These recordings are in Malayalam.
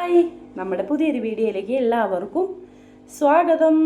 ഹായ്, നമ്മുടെ പുതിയൊരു വീഡിയോയിലേക്ക് എല്ലാവർക്കും സ്വാഗതം.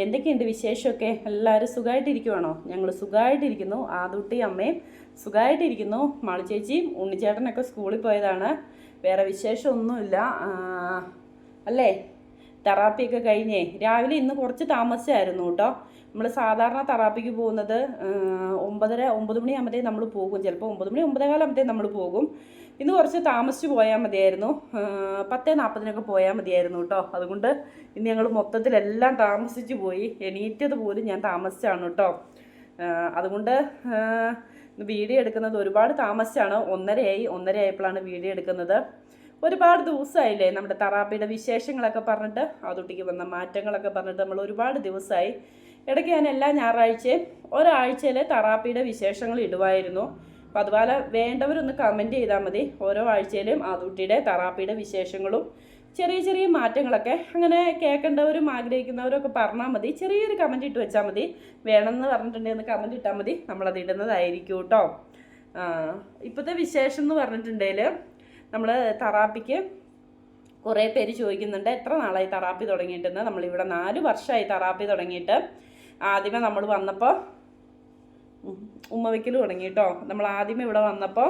എന്തൊക്കെയുണ്ട് വിശേഷമൊക്കെ? എല്ലാവരും സുഖമായിട്ടിരിക്കുവാണോ? ഞങ്ങൾ സുഖമായിട്ടിരിക്കുന്നു. ആദൂട്ടി അമ്മയും സുഖമായിട്ടിരിക്കുന്നു. മാളി ചേച്ചിയും ഉണ്ണിച്ചേട്ടനൊക്കെ സ്കൂളിൽ പോയതാണ്. വേറെ വിശേഷമൊന്നുമില്ല അല്ലേ? തെറാപ്പിയൊക്കെ കഴിഞ്ഞേ രാവിലെ ഇന്ന് കുറച്ച് താമസിച്ചായിരുന്നു കേട്ടോ. നമ്മൾ സാധാരണ തെറാപ്പിക്ക് പോകുന്നത് 9 മണിയാകുമ്പോഴത്തേക്കും നമ്മൾ പോകും. ചിലപ്പോൾ 9 മണി 9:15 നമ്മൾ പോകും. ഇന്ന് കുറച്ച് താമസിച്ച് പോയാൽ മതിയായിരുന്നു. 10:40 പോയാൽ മതിയായിരുന്നു കേട്ടോ. അതുകൊണ്ട് ഇന്ന് ഞങ്ങൾ മൊത്തത്തിലെല്ലാം താമസിച്ച് പോയി. എണീറ്റത് പോലും ഞാൻ താമസിച്ചാണ് കേട്ടോ. അതുകൊണ്ട് വീഡിയോ എടുക്കുന്നത് ഒരുപാട് താമസിച്ചാണ്. 1:30 ആയപ്പോഴാണ് വീഡിയോ എടുക്കുന്നത്. ഒരുപാട് ദിവസമായില്ലേ നമ്മുടെ തെറാപ്പിയുടെ വിശേഷങ്ങളൊക്കെ പറഞ്ഞിട്ട്, ആദൂട്ടിക്ക് വന്ന മാറ്റങ്ങളൊക്കെ പറഞ്ഞിട്ട് നമ്മൾ ഒരുപാട് ദിവസമായി. ഇടയ്ക്ക് ഞാൻ എല്ലാ ഞായറാഴ്ചയും ഒരാഴ്ചയിൽ തെറാപ്പിയുടെ വിശേഷങ്ങൾ ഇടുമായിരുന്നു. അപ്പോൾ അതുപോലെ വേണ്ടവരൊന്ന് കമൻറ്റ് ചെയ്താൽ മതി. ഓരോ ആഴ്ചയിലും ആദൂട്ടിയുടെ തെറാപ്പിയുടെ വിശേഷങ്ങളും ചെറിയ ചെറിയ മാറ്റങ്ങളൊക്കെ അങ്ങനെ കേൾക്കേണ്ടവരും ആഗ്രഹിക്കുന്നവരും ഒക്കെ പറഞ്ഞാൽ മതി. ചെറിയൊരു കമൻറ്റ് ഇട്ട് വെച്ചാൽ മതി. വേണമെന്ന് പറഞ്ഞിട്ടുണ്ടെങ്കിൽ ഒന്ന് കമൻറ്റ് ഇട്ടാൽ മതി. നമ്മളത് ഇടുന്നതായിരിക്കും കേട്ടോ. ഇപ്പോഴത്തെ വിശേഷം എന്ന് പറഞ്ഞിട്ടുണ്ടെങ്കിൽ നമ്മൾ തെറാപ്പിക്ക് കുറേ പേര് ചോദിക്കുന്നുണ്ട്, എത്ര നാളായി തെറാപ്പി തുടങ്ങിയിട്ടെന്ന്. നമ്മളിവിടെ 4 വർഷമായി തെറാപ്പി തുടങ്ങിയിട്ട്. ആദ്യമേ നമ്മൾ വന്നപ്പോൾ ഉമ്മ വയ്ക്കൽ തുടങ്ങി കേട്ടോ. നമ്മൾ ആദ്യമേ ഇവിടെ വന്നപ്പോൾ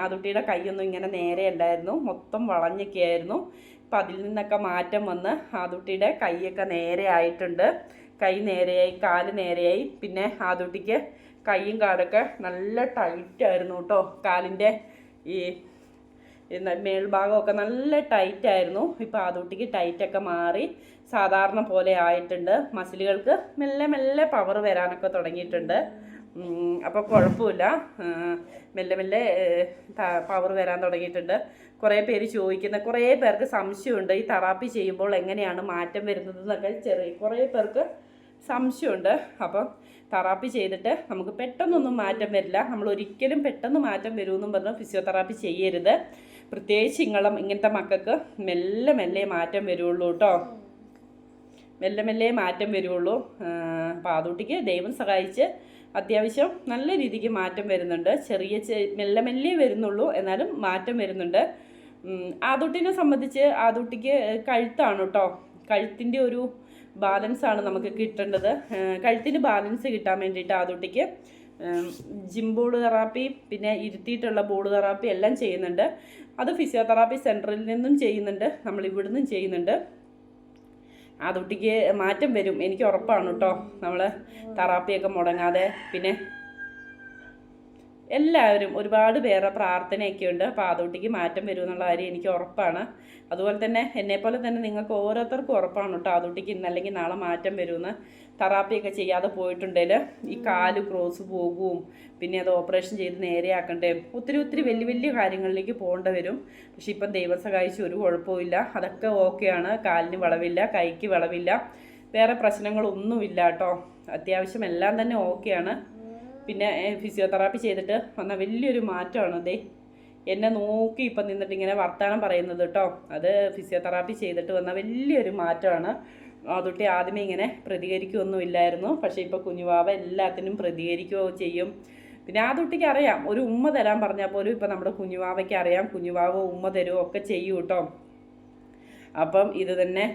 ആദൂട്ടിയുടെ കൈയൊന്നും ഇങ്ങനെ നേരെ അല്ലായിരുന്നു, മൊത്തം വളഞ്ഞൊക്കെ ആയിരുന്നു. അപ്പം അതിൽ നിന്നൊക്കെ മാറ്റം വന്ന് ആദൂട്ടിയുടെ കൈയൊക്കെ നേരെ ആയിട്ടുണ്ട്. കൈ നേരെയായി, കാല് നേരെയായി. പിന്നെ ആദൂട്ടിക്ക് കൈയും കാലൊക്കെ നല്ല ടൈറ്റായിരുന്നു കേട്ടോ. കാലിൻ്റെ ഈ മേൽഭാഗമൊക്കെ നല്ല ടൈറ്റായിരുന്നു. ഇപ്പോൾ ആദൂട്ടിക്ക് ടൈറ്റൊക്കെ മാറി സാധാരണ പോലെ ആയിട്ടുണ്ട്. മസിലുകൾക്ക് മെല്ലെ മെല്ലെ പവർ വരാനൊക്കെ തുടങ്ങിയിട്ടുണ്ട്. അപ്പോൾ കുഴപ്പമില്ല, മെല്ലെ മെല്ലെ പവർ വരാൻ തുടങ്ങിയിട്ടുണ്ട്. കുറേ പേര് ചോദിക്കുന്ന, കുറേ പേർക്ക് സംശയമുണ്ട് ഈ തെറാപ്പി ചെയ്യുമ്പോൾ എങ്ങനെയാണ് മാറ്റം വരുന്നത് എന്നൊക്കെ കുറേ പേർക്ക് സംശയമുണ്ട്. അപ്പം തെറാപ്പി ചെയ്തിട്ട് നമുക്ക് പെട്ടെന്നൊന്നും മാറ്റം വരില്ല. നമ്മൾ ഒരിക്കലും പെട്ടെന്ന് മാറ്റം വരുമെന്നും പറഞ്ഞ് ഫിസിയോതെറാപ്പി ചെയ്യരുത്. പ്രത്യേകിച്ച് ഇങ്ങനത്തെ മക്കൾക്ക് മെല്ലെ മെല്ലെ മാറ്റം വരുള്ളൂ കേട്ടോ. മെല്ലെ മെല്ലെ മാറ്റം വരുള്ളൂ. അപ്പോൾ ആദൂട്ടിക്ക് ദൈവം സഹായിച്ച് അത്യാവശ്യം നല്ല രീതിക്ക് മാറ്റം വരുന്നുണ്ട്. മെല്ലെ മെല്ലെ വരുന്നുള്ളൂ, എന്നാലും മാറ്റം വരുന്നുണ്ട്. ആദൂട്ടിനെ സംബന്ധിച്ച് ആദൂട്ടിക്ക് കഴുത്താണ് കേട്ടോ. കഴുത്തിൻ്റെ ഒരു ബാലൻസാണ് നമുക്ക് കിട്ടേണ്ടത്. കഴുത്തിന് ബാലൻസ് കിട്ടാൻ വേണ്ടിയിട്ട് ആദൂട്ടിക്ക് ജിം ബോൾ തെറാപ്പി, പിന്നെ ഇരുത്തിയിട്ടുള്ള ബോൾ തെറാപ്പി എല്ലാം ചെയ്യുന്നുണ്ട്. അത് ഫിസിയോതെറാപ്പി സെൻറ്ററിൽ നിന്നും ചെയ്യുന്നുണ്ട്, നമ്മൾ ഇവിടുന്നും ചെയ്യുന്നുണ്ട്. ആദൂട്ടിക്ക് മാറ്റം വരും, എനിക്ക് ഉറപ്പാണ് കേട്ടോ. നമ്മൾ തെറാപ്പിയൊക്കെ മുടങ്ങാതെ, പിന്നെ എല്ലാവരും ഒരുപാട് പേരുടെ പ്രാർത്ഥനയൊക്കെ ഉണ്ട്. അപ്പോൾ ആദൂട്ടിക്ക് മാറ്റം വരും എന്നുള്ള കാര്യം എനിക്ക് ഉറപ്പാണ്. അതുപോലെ തന്നെ എന്നെപ്പോലെ തന്നെ നിങ്ങൾക്ക് ഓരോരുത്തർക്കും ഉറപ്പാണ് കേട്ടോ ആദൂട്ടിക്ക് ഇന്നല്ലെങ്കിൽ നാളെ മാറ്റം വരുമെന്ന്. തെറാപ്പിയൊക്കെ ചെയ്യാതെ പോയിട്ടുണ്ടെങ്കിൽ ഈ കാല് ക്രോസ് പോകും, പിന്നെ അത് ഓപ്പറേഷൻ ചെയ്ത് നേരെയാക്കണ്ടേ, ഒത്തിരി വലിയ വലിയ കാര്യങ്ങളിലേക്ക് പോകേണ്ടി വരും. പക്ഷെ ഇപ്പം ദൈവം സഹായിച്ച് ഒരു കുഴപ്പമില്ല, അതൊക്കെ ഓക്കെയാണ്. കാലിന് വളവില്ല, കൈക്ക് വളവില്ല, വേറെ പ്രശ്നങ്ങളൊന്നുമില്ല കേട്ടോ. അത്യാവശ്യം എല്ലാം തന്നെ ഓക്കെയാണ്. പിന്നെ ഫിസിയോതെറാപ്പി ചെയ്തിട്ട് വന്ന വലിയൊരു മാറ്റമാണ്. എന്നെ നോക്കി ഇപ്പം നിന്നിട്ട് ഇങ്ങനെ വർത്തമാനം പറയുന്നത് കേട്ടോ. അത് ഫിസിയോതെറാപ്പി ചെയ്തിട്ട് വന്ന വലിയൊരു മാറ്റമാണ്. ആദൂട്ടി ആദ്യമേ ഇങ്ങനെ പ്രതികരിക്കുകയൊന്നുമില്ലായിരുന്നു. പക്ഷേ ഇപ്പോൾ കുഞ്ഞുവാവ എല്ലാത്തിനും പ്രതികരിക്കുകയോ ചെയ്യും. പിന്നെ ആദൂട്ടിക്ക് അറിയാം, ഒരു ഉമ്മ തരാൻ പറഞ്ഞാൽ പോലും ഇപ്പം നമ്മുടെ കുഞ്ഞുവാവയ്ക്ക് അറിയാം, കുഞ്ഞുവാവ ഉമ്മ തരുമോ ഒക്കെ ചെയ്യും കേട്ടോ. അപ്പം ഇത് തന്നെ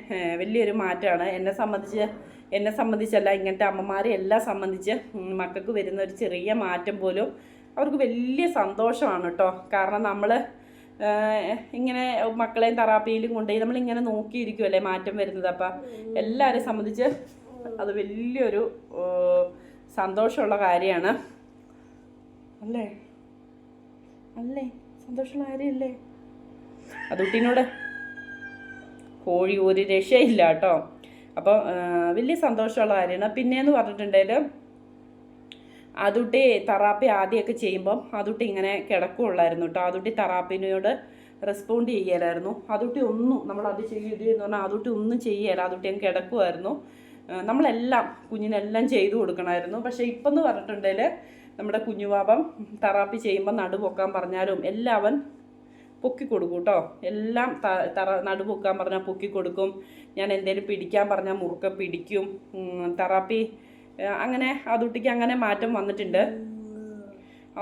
വലിയൊരു മാറ്റമാണ്. എന്നെ സംബന്ധിച്ചല്ല, ഇങ്ങനത്തെ അമ്മമാരെ എല്ലാം സംബന്ധിച്ച് മക്കൾക്ക് വരുന്ന ഒരു ചെറിയ മാറ്റം പോലും അവർക്ക് വലിയ സന്തോഷമാണ് കേട്ടോ. കാരണം നമ്മൾ ഇങ്ങനെ മക്കളെയും തെറാപ്പിയിലും കൊണ്ടുപോയി നമ്മളിങ്ങനെ നോക്കിയിരിക്കുമല്ലേ മാറ്റം വരുന്നത്. അപ്പം എല്ലാവരെയും സംബന്ധിച്ച് അത് വലിയൊരു സന്തോഷമുള്ള കാര്യമാണ് അല്ലേ? സന്തോഷമുള്ള കാര്യമല്ലേ? ആദൂട്ടിനോട് കോഴി ഒരു രക്ഷയില്ല കേട്ടോ. അപ്പോൾ വലിയ സന്തോഷമുള്ള കാര്യമാണ്. പിന്നെയെന്ന് പറഞ്ഞിട്ടുണ്ടെങ്കിൽ ആദൂട്ടി തെറാപ്പി ആദ്യമൊക്കെ ചെയ്യുമ്പം ആദൂട്ടി ഇങ്ങനെ കിടക്കുകയുള്ളായിരുന്നു കേട്ടോ. ആദൂട്ടി തെറാപ്പിനോട് റെസ്പോണ്ട് ചെയ്യലായിരുന്നു. ആദൂട്ടി ഒന്നും നമ്മളത് എന്ന് പറഞ്ഞാൽ ആദൂട്ടി ഒന്നും ചെയ്യല. ആദൂട്ടി അങ്ങ് കിടക്കുമായിരുന്നു. നമ്മളെല്ലാം കുഞ്ഞിനെല്ലാം ചെയ്തു കൊടുക്കണമായിരുന്നു. പക്ഷേ ഇപ്പം എന്ന് പറഞ്ഞിട്ടുണ്ടെങ്കിൽ നമ്മുടെ കുഞ്ഞുപാപം തെറാപ്പി ചെയ്യുമ്പോൾ നടുപൊക്കാൻ പറഞ്ഞാലും എല്ലാം അവൻ പൊക്കി കൊടുക്കും കേട്ടോ. എല്ലാം നടുപൊക്കാൻ പറഞ്ഞാൽ പൊക്കി കൊടുക്കും. ഞാൻ എന്തെങ്കിലും പിടിക്കാൻ പറഞ്ഞാൽ മുറുക്കെ പിടിക്കും. തെറാപ്പി അങ്ങനെ ആദൂട്ടിക്ക് അങ്ങനെ മാറ്റം വന്നിട്ടുണ്ട്.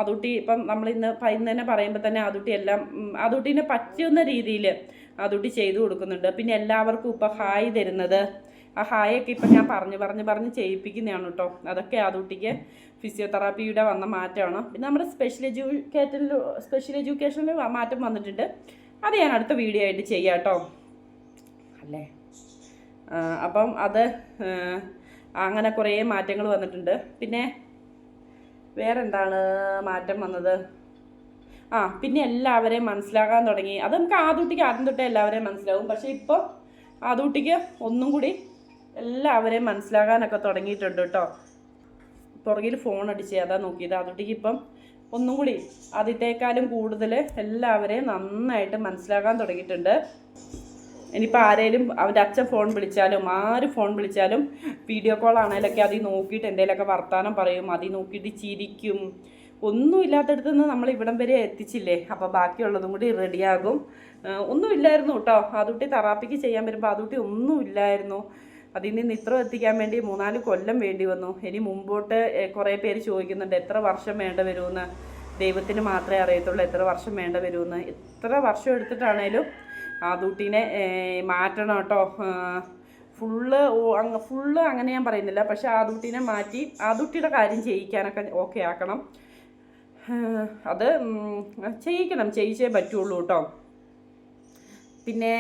ആദൂട്ടി ഇപ്പം നമ്മൾ ഇന്ന് തന്നെ പറയുമ്പോൾ തന്നെ ആദൂട്ടി എല്ലാം ആദൂട്ടീനെ പറ്റുന്ന രീതിയിൽ ആദൂട്ടി ചെയ്തു കൊടുക്കുന്നുണ്ട്. പിന്നെ എല്ലാവർക്കും ഇപ്പം ഹായ് തരുന്നത്, ആ ഹായൊക്കെ ഇപ്പം ഞാൻ പറഞ്ഞ് ചെയ്യിപ്പിക്കുന്നതാണ് കേട്ടോ. അതൊക്കെ ആദൂട്ടിക്ക് ഫിസിയോതെറാപ്പിയുടെ വന്ന മാറ്റമാണ്. പിന്നെ നമ്മുടെ സ്പെഷ്യൽ എഡ്യൂക്കേഷനിൽ മാറ്റം വന്നിട്ടുണ്ട്. അത് ഞാൻ അടുത്ത വീഡിയോ ആയിട്ട് ചെയ്യാം കേട്ടോ. അല്ലേ, അപ്പം അത് അങ്ങനെ കുറേ മാറ്റങ്ങൾ വന്നിട്ടുണ്ട്. പിന്നെ വേറെ എന്താണ് മാറ്റം വന്നത്? പിന്നെ എല്ലാവരെയും മനസ്സിലാക്കാൻ തുടങ്ങി. അത് നമുക്ക് ആദൂട്ടിക്ക് ആദ്യം തൊട്ടേ എല്ലാവരെയും മനസ്സിലാവും. പക്ഷേ ഇപ്പോൾ ആദൂട്ടിക്ക് ഒന്നും കൂടി എല്ലാവരെയും മനസ്സിലാകാനൊക്കെ തുടങ്ങിയിട്ടുണ്ട് കേട്ടോ. പുറകിൽ ഫോൺ അടിച്ച് അതാ നോക്കിയത്. ആദൂട്ടിക്ക് ഇപ്പം ഒന്നും കൂടി ആദ്യത്തേക്കാളും കൂടുതൽ എല്ലാവരെയും നന്നായിട്ട് മനസ്സിലാക്കാൻ തുടങ്ങിയിട്ടുണ്ട്. ഇനിയിപ്പോൾ ആരെങ്കിലും അവൻ്റെ അച്ഛൻ ഫോൺ വിളിച്ചാലും ആര് ഫോൺ വിളിച്ചാലും വീഡിയോ കോൾ ആണെങ്കിലൊക്കെ അതിൽ നോക്കിയിട്ട് എന്തെങ്കിലുമൊക്കെ വർത്തമാനം പറയും, അതിൽ നോക്കിയിട്ട് ചിരിക്കും. ഒന്നും ഇല്ലാത്തടത്ത് നിന്ന് നമ്മൾ ഇവിടം വരെ എത്തിച്ചില്ലേ, അപ്പോൾ ബാക്കിയുള്ളതും കൂടി റെഡിയാകും. ഒന്നുമില്ലായിരുന്നു കേട്ടോ. ആദൂട്ടി തെറാപ്പിക്ക് ചെയ്യാൻ വരുമ്പോൾ ആദൂട്ടി ഒന്നുമില്ലായിരുന്നു. അതിൽ നിന്ന് ഇത്ര എത്തിക്കാൻ വേണ്ടി 3-4 കൊല്ലം വേണ്ടി വന്നു. ഇനി മുമ്പോട്ട് കുറേ പേര് ചോദിക്കുന്നുണ്ട് എത്ര വർഷം വേണ്ട വരുമെന്ന്. ദൈവത്തിന് മാത്രമേ അറിയത്തുള്ളൂ എത്ര വർഷം വേണ്ട വരുമെന്ന്. എത്ര വർഷം എടുത്തിട്ടാണേലും ആദൂട്ടീനെ മാറ്റണം കേട്ടോ. ഫുള്ള് അങ്ങനെ ഞാൻ പറയുന്നില്ല. പക്ഷെ ആദൂട്ടീനെ മാറ്റി ആദൂട്ടിയുടെ കാര്യം ചെയ്യിക്കാനൊക്കെ ഓക്കെ ആക്കണം. അത് ചെയ്യിച്ചേ പറ്റുള്ളൂ കേട്ടോ. പിന്നെ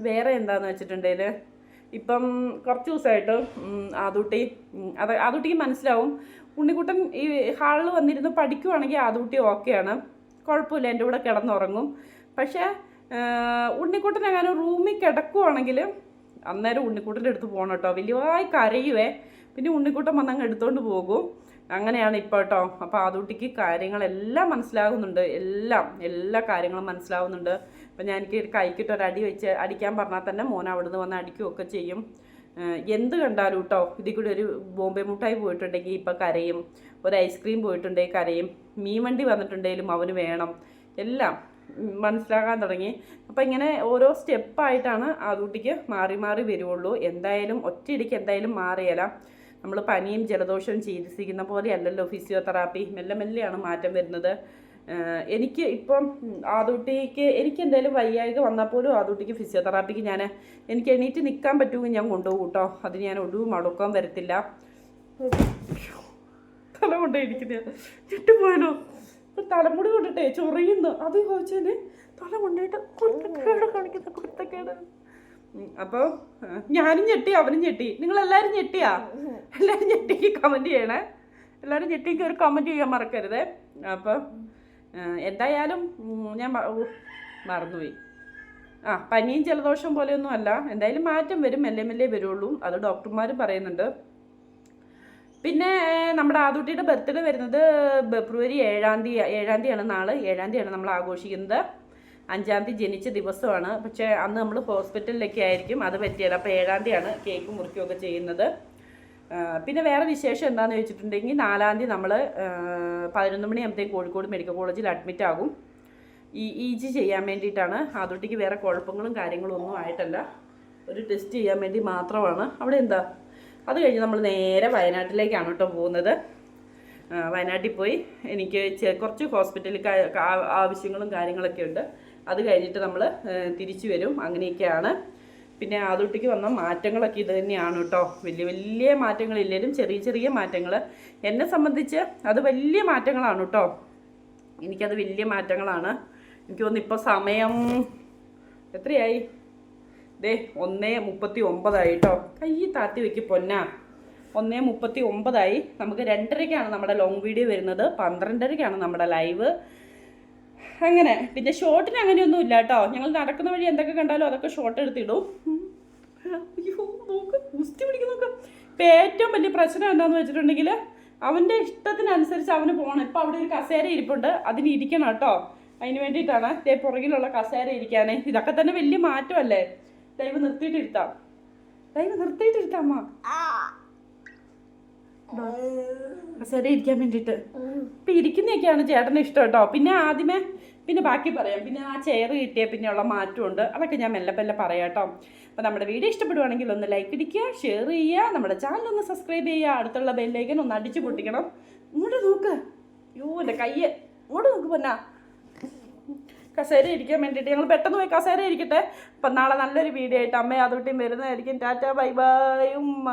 വേറെ എന്താണെന്ന് വെച്ചിട്ടുണ്ടെങ്കിൽ ഇപ്പം കുറച്ച് ദിവസമായിട്ട് ആദൂട്ടിക്ക് മനസ്സിലാവും. ഉണ്ണിക്കുട്ടൻ ഈ ഹാളിൽ വന്നിരുന്ന് പഠിക്കുവാണെങ്കിൽ ആദൂട്ടി ഓക്കെയാണ്, കുഴപ്പമില്ല, എൻ്റെ കൂടെ കിടന്നുറങ്ങും. പക്ഷേ ഉണ്ണിക്കുട്ടൻ അങ്ങനെ റൂമിൽ കിടക്കുവാണെങ്കിൽ അന്നേരം ഉണ്ണിക്കുട്ടൻ്റെ അടുത്ത് പോകണം കേട്ടോ. വലിയതായി കരയുവേ, പിന്നെ ഉണ്ണിക്കുട്ടൻ വന്നങ്ങ് എടുത്തുകൊണ്ട് പോകും. അങ്ങനെയാണ് ഇപ്പോൾ കേട്ടോ. അപ്പോൾ ആദൂട്ടിക്ക് കാര്യങ്ങളെല്ലാം മനസ്സിലാകുന്നുണ്ട്, എല്ലാ കാര്യങ്ങളും മനസ്സിലാവുന്നുണ്ട്. അപ്പം ഞാൻ എനിക്ക് കൈക്കിട്ടൊരടി വെച്ച് അടിക്കാൻ പറഞ്ഞാൽ തന്നെ മോൻ അവിടുന്ന് വന്ന് അടിക്കുകയൊക്കെ ചെയ്യും. എന്ത് കണ്ടാലും കേട്ടോ. ഇതിൽ കൂടി ഒരു ബോംബെ മുട്ടായി പോയിട്ടുണ്ടെങ്കിൽ ഇപ്പം കരയും, ഒരു ഐസ്ക്രീം പോയിട്ടുണ്ടെങ്കിൽ കരയും, മീൻ വണ്ടി വന്നിട്ടുണ്ടെങ്കിലും അവന് വേണം, എല്ലാം മനസ്സിലാക്കാൻ തുടങ്ങി. അപ്പം ഇങ്ങനെ ഓരോ സ്റ്റെപ്പായിട്ടാണ് ആദൂട്ടിക്ക് മാറി വരുള്ളൂ. എന്തായാലും ഒറ്റയടിക്ക് എന്തായാലും മാറിയല്ല. നമ്മൾ പനിയും ജലദോഷവും ചികിത്സിക്കുന്ന പോലെ അല്ലല്ലോ ഫിസിയോതെറാപ്പി. മെല്ലെയാണ് മാറ്റം വരുന്നത്. എനിക്ക് ഇപ്പം ആദൂട്ടിക്ക് എനിക്ക് എന്തായാലും വയ്യായ്ക വന്നാൽ പോലും ആദൂട്ടിക്ക് ഫിസിയോതെറാപ്പിക്ക് എനിക്ക് എണീറ്റ് നിൽക്കാൻ പറ്റുമെങ്കിൽ ഞാൻ കൊണ്ടുപോകും കേട്ടോ. അതിന് ഞാൻ ഒടുവ് മുടക്കം വരത്തില്ല. തല കൊണ്ടേയിരിക്കുന്ന ചുട്ടുപോയല്ലോ, തലമുടി കൊണ്ടിട്ടേ ചൊറിയുന്നു. അത് ചോദിച്ചതിന് തല കൊണ്ടുപോയിട്ട് കുരുത്തക്കേട് കാണിക്കുന്ന കുരുത്തക്കേട്. അപ്പോൾ ഞാനും ഞെട്ടി, അവനും ഞെട്ടി. നിങ്ങളെല്ലാവരും ഞെട്ടിയാ? എല്ലാവരും ഞെട്ടിക്ക് കമൻറ്റ് ചെയ്യണേ. എല്ലാവരും ഞെട്ടിക്ക് ഒരു കമൻറ്റ് ചെയ്യാൻ മറക്കരുത്. അപ്പോൾ എന്തായാലും ഞാൻ മറന്നുപോയി. പനിയും ജലദോഷം പോലെയൊന്നും അല്ല. എന്തായാലും മാറ്റം വരും, മെല്ലെ വരുള്ളൂ. അത് ഡോക്ടർമാർ പറയുന്നുണ്ട്. പിന്നെ നമ്മുടെ ആദൂട്ടിയുടെ ബർത്ത്ഡേ വരുന്നത് ഫെബ്രുവരി 7-ാം തീയതിയാണ്. നാളെ 7-ാം തീയതിയാണ് നമ്മൾ ആഘോഷിക്കുന്നത്. 5-ാം തീയതി ജനിച്ച ദിവസമാണ്. പക്ഷേ അന്ന് നമ്മൾ ഹോസ്പിറ്റലിലൊക്കെ ആയിരിക്കും, അത് പറ്റിയല്ല. അപ്പോൾ 7-ാം തീയതിയാണ് കേക്ക് മുറിക്കുകയൊക്കെ ചെയ്യുന്നത്. പിന്നെ വേറെ വിശേഷം എന്താണെന്ന് വെച്ചിട്ടുണ്ടെങ്കിൽ 4-ാം തീയതി നമ്മൾ 11 മണിയാകുമ്പോഴത്തേക്കും കോഴിക്കോട് മെഡിക്കൽ കോളേജിൽ അഡ്മിറ്റ് ആകും. EG ചെയ്യാൻ വേണ്ടിയിട്ടാണ്. ആദൂട്ടിക്ക് വേറെ കുഴപ്പങ്ങളും കാര്യങ്ങളും ഒന്നും ആയിട്ടല്ല, ഒരു ടെസ്റ്റ് ചെയ്യാൻ വേണ്ടി മാത്രമാണ്. അവിടെ എന്താ, അത് കഴിഞ്ഞ് നമ്മൾ നേരെ വയനാട്ടിലേക്കാണ് കേട്ടോ പോകുന്നത്. വയനാട്ടിൽ പോയി എനിക്ക് കുറച്ച് ഹോസ്പിറ്റലിൽ ആവശ്യങ്ങളും കാര്യങ്ങളൊക്കെ ഉണ്ട്. അത് കഴിഞ്ഞിട്ട് നമ്മൾ തിരിച്ചു വരും. അങ്ങനെയൊക്കെയാണ്. പിന്നെ ആദൂട്ടിക്ക് വന്ന മാറ്റങ്ങളൊക്കെ ഇത് തന്നെയാണ് കേട്ടോ. വലിയ മാറ്റങ്ങളില്ലെങ്കിലും ചെറിയ മാറ്റങ്ങൾ എന്നെ സംബന്ധിച്ച് അത് വലിയ മാറ്റങ്ങളാണ് കേട്ടോ. എനിക്കത് വലിയ മാറ്റങ്ങളാണ്. എനിക്ക് തോന്നുന്നു ഇപ്പോൾ സമയം എത്രയായി? 1:39 കേട്ടോ. കൈ താത്തി വെക്ക് പൊന്നാ. 1:39. നമുക്ക് 2:30-ക്കാണ് നമ്മുടെ ലോങ് വീഡിയോ വരുന്നത്, 12:30-ക്കാണ് നമ്മുടെ ലൈവ്. അങ്ങനെ പിന്നെ ഷോർട്ടിന് അങ്ങനെയൊന്നും ഇല്ല കേട്ടോ. ഞങ്ങൾ നടക്കുന്ന വഴി എന്തൊക്കെ കണ്ടാലും അതൊക്കെ ഷോർട്ട് എടുത്തിടും. അയ്യോ നോക്ക്, ഗുസ്തി പിടിക്കും നോക്ക്. ഇപ്പം ഏറ്റവും വലിയ പ്രശ്നം എന്താണെന്ന് വെച്ചിട്ടുണ്ടെങ്കിൽ അവൻ്റെ ഇഷ്ടത്തിനനുസരിച്ച് അവന് പോകണം. ഇപ്പം അവിടെ ഒരു കസേര ഇരിപ്പുണ്ട്, അതിന് ഇരിക്കണം കേട്ടോ. അതിന് വേണ്ടിയിട്ടാണ് പുറകിലുള്ള കസേര ഇരിക്കാനേ. ഇതൊക്കെ തന്നെ വലിയ മാറ്റമല്ലേ. ലൈവ് നിർത്തിയിട്ടിരുത്താം അമ്മ, കസേര ഇരിക്കാൻ വേണ്ടിയിട്ട്. ഇപ്പം ഇരിക്കുന്നതൊക്കെയാണ് ചേട്ടന് ഇഷ്ടം കേട്ടോ. പിന്നെ ബാക്കി പറയാം. പിന്നെ ആ ചെയർ കിട്ടിയ പിന്നെയുള്ള മാറ്റമുണ്ട്, അതൊക്കെ ഞാൻ മെല്ലെ പറയാം കേട്ടോ. അപ്പോൾ നമ്മുടെ വീഡിയോ ഇഷ്ടപ്പെടുവാണെങ്കിൽ ഒന്ന് ലൈക്ക് അടിക്കുക, ഷെയർ ചെയ്യുക, നമ്മുടെ ചാനൽ ഒന്ന് സബ്സ്ക്രൈബ് ചെയ്യുക, അടുത്തുള്ള ബെല്ലൈക്കൻ ഒന്ന് അടിച്ചു പൊട്ടിക്കണം. ഇങ്ങോട്ട് നോക്ക്, യോ എൻ്റെ കയ്യ് ഇങ്ങോട്ട് നോക്ക് പൊന്നാ. കസേര ഇരിക്കാൻ വേണ്ടിയിട്ട് ഞങ്ങൾ പെട്ടെന്ന് പോയി കസേര ഇരിക്കട്ടെ. അപ്പം നാളെ നല്ലൊരു വീഡിയോ ആയിട്ട് അമ്മയും അതുട്ടിയും വരുന്നതായിരിക്കും. ടാറ്റാ ബൈ ബൈ ഉമ്മ.